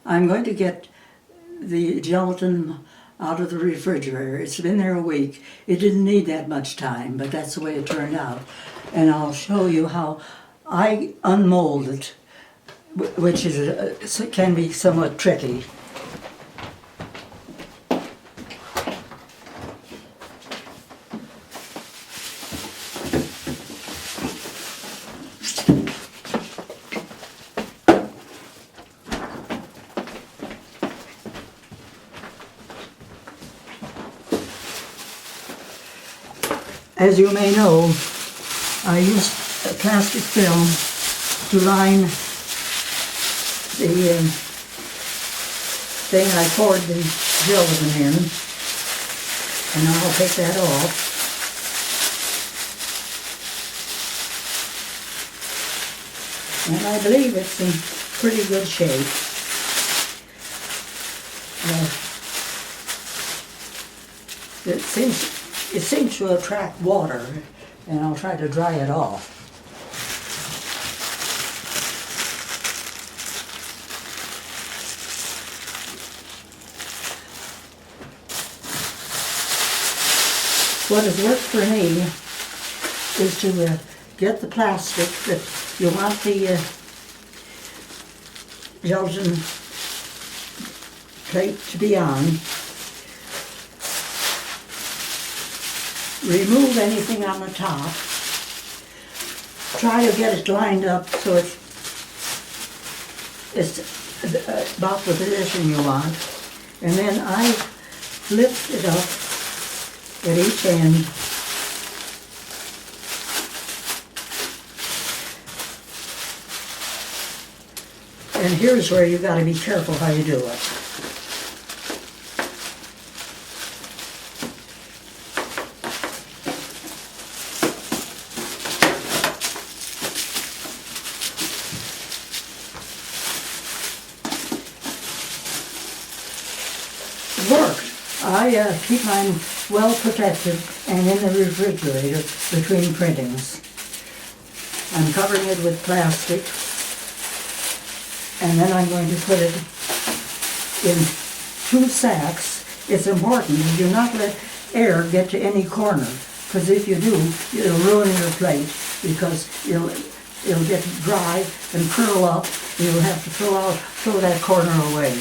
I'm going to get the gelatin out of the refrigerator. It's been there a week. It didn't need that much time, but that's the way it turned out. And I'll show you how I unmold it, which is can be somewhat tricky. As you may know, I used a plastic film to line the thing I poured the gelatin in, and I'll take that off. And I believe it's in pretty good shape. It seems to attract water, and I'll try to dry it off. What has worked for me is to get the plastic that you want the gelatin plate to be on. Remove anything on the top. Try to get it lined up so it's about the position you want. And then I lift it up at each end. And here's where you've got to be careful how you do it. Worked. I keep mine well protected and in the refrigerator between printings. I'm covering it with plastic, and then I'm going to put it in 2 sacks. It's important you do not let air get to any corner, because if you do, it'll ruin your plate, because it'll get dry and curl up, and you'll have to throw that corner away.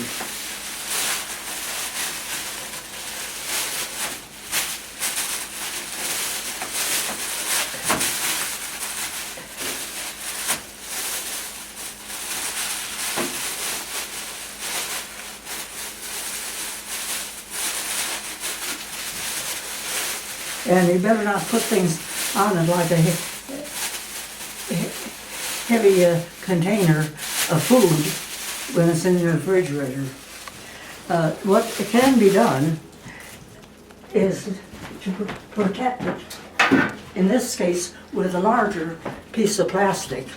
And you better not put things on it like a heavy container of food when it's in the refrigerator. What can be done is to protect it, in this case with a larger piece of plastic.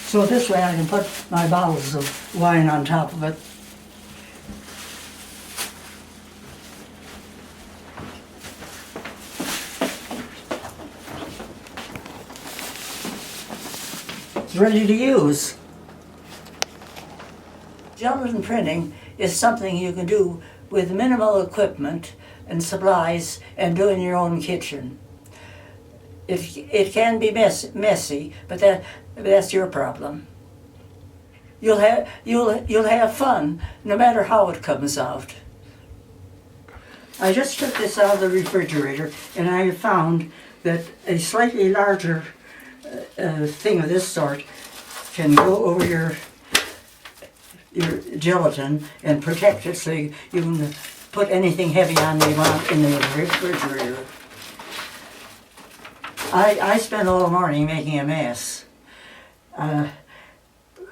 So this way I can put my bottles of wine on top of it. Ready to use. Gelatin printing is something you can do with minimal equipment and supplies and do in your own kitchen. It can be messy, but that's your problem. You'll have fun no matter how it comes out. I just took this out of the refrigerator, and I found that a slightly larger thing of this sort can go over your gelatin and protect it, so you can put anything heavy on you want in the refrigerator. I spent all morning making a mess.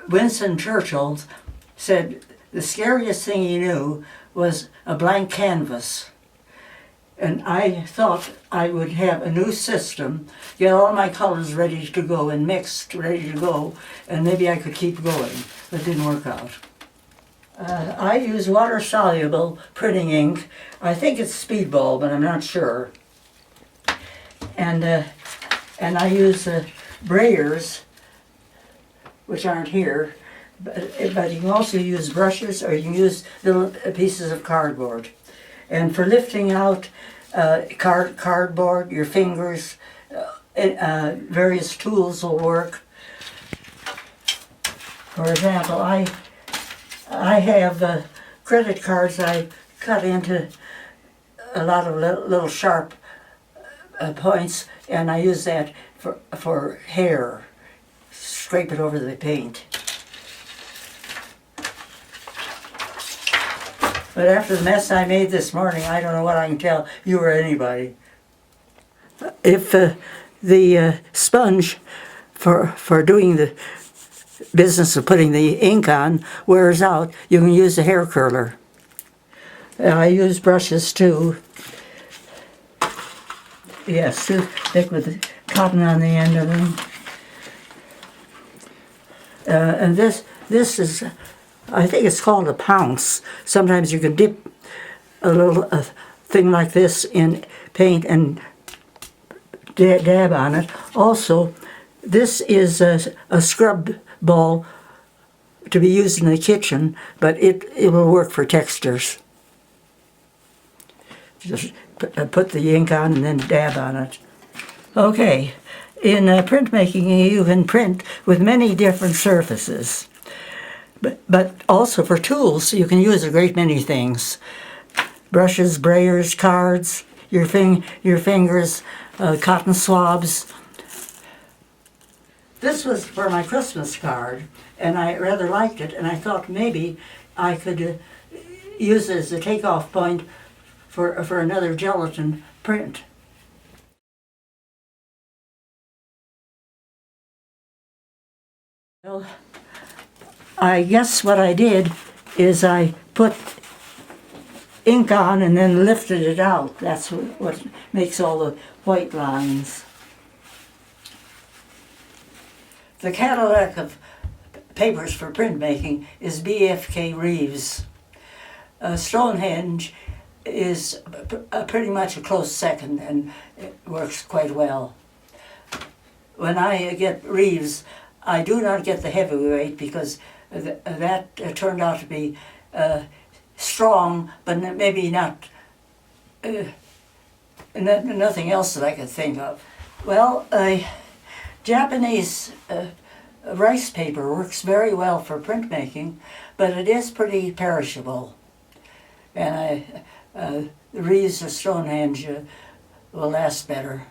Winston Churchill said the scariest thing he knew was a blank canvas. And I thought I would have a new system, get all my colors ready to go and mixed, ready to go, and maybe I could keep going. But it didn't work out. I use water-soluble printing ink. I think it's Speedball, but I'm not sure. And I use Breyers, which aren't here, but you can also use brushes, or you can use little pieces of cardboard. And for lifting out cardboard, your fingers, various tools will work. For example, I have credit cards I cut into a lot of little sharp points, and I use that for hair. Scrape it over the paint. But after the mess I made this morning, I don't know what I can tell you or anybody. If the sponge for doing the business of putting the ink on wears out, you can use a hair curler. I use brushes too. Yes, too thick with the cotton on the end of them. And this is, I think it's called a pounce. Sometimes you can dip a little thing like this in paint and dab on it. Also, this is a scrub ball to be used in the kitchen, but it will work for textures. Just put the ink on and then dab on it. Okay, in printmaking you can print with many different surfaces. But also for tools, you can use a great many things. Brushes, brayers, cards, your fingers, cotton swabs. This was for my Christmas card, and I rather liked it, and I thought maybe I could use it as a takeoff point for another gelatin print. Well, I guess what I did is I put ink on and then lifted it out. That's what makes all the white lines. The Cadillac of papers for printmaking is BFK Reeves. Stonehenge is pretty much a close second, and it works quite well. When I get Reeves, I do not get the heavyweight because that turned out to be strong, but maybe not nothing else that I could think of. Well, Japanese rice paper works very well for printmaking, but it is pretty perishable. And the Reeves or Stonehenge will last better.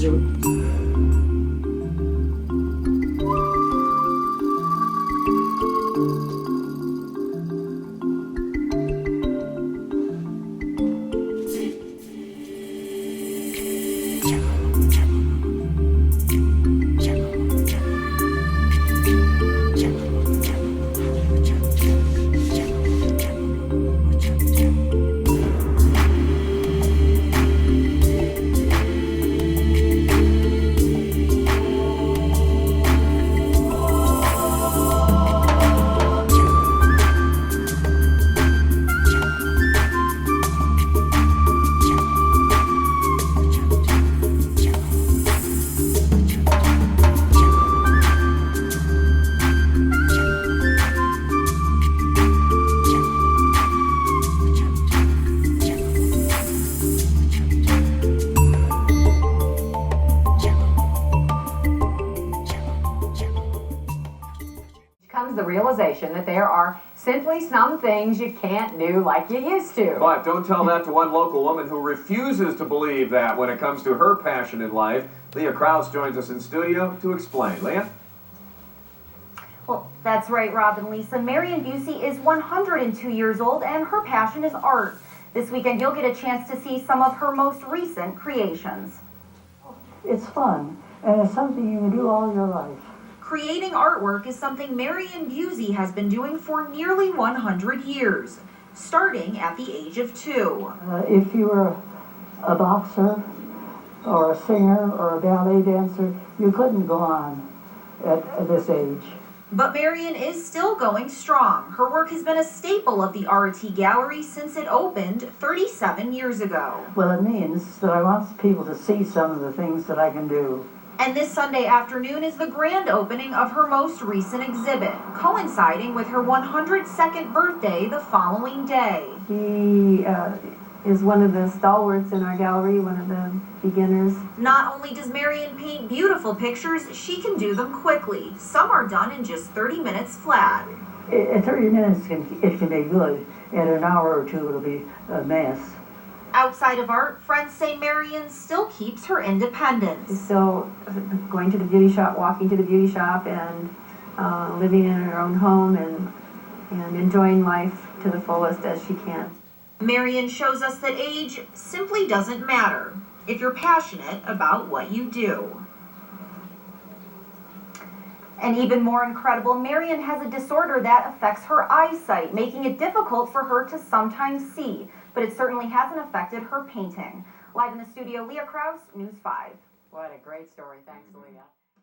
laser. Comes the realization that there are simply some things you can't do like you used to. But don't tell that to one local woman who refuses to believe that when it comes to her passion in life. Leah Krause joins us in studio to explain. Leah? Well, that's right, Rob and Lisa. Marian Busey is 102 years old, and her passion is art. This weekend, you'll get a chance to see some of her most recent creations. It's fun, and it's something you can do all your life. Creating artwork is something Marian Busey has been doing for nearly 100 years, starting at the age of 2. If you were a boxer or a singer or a ballet dancer, you couldn't go on at this age. But Marian is still going strong. Her work has been a staple of the RT Gallery since it opened 37 years ago. Well, it means that I want people to see some of the things that I can do. And this Sunday afternoon is the grand opening of her most recent exhibit, coinciding with her 102nd birthday the following day. He is one of the stalwarts in our gallery, one of the beginners. Not only does Marian paint beautiful pictures, she can do them quickly. Some are done in just 30 minutes flat. At 30 minutes it can be good. At an hour or two it'll be a mess. Outside of art, friends say Marian still keeps her independence. So going to the beauty shop, walking to the beauty shop, and living in her own home and enjoying life to the fullest as she can. Marian shows us that age simply doesn't matter if you're passionate about what you do. And even more incredible, Marian has a disorder that affects her eyesight, making it difficult for her to sometimes see. But it certainly hasn't affected her painting. Live in the studio, Leah Krause, News 5. What a great story. Thanks, Leah.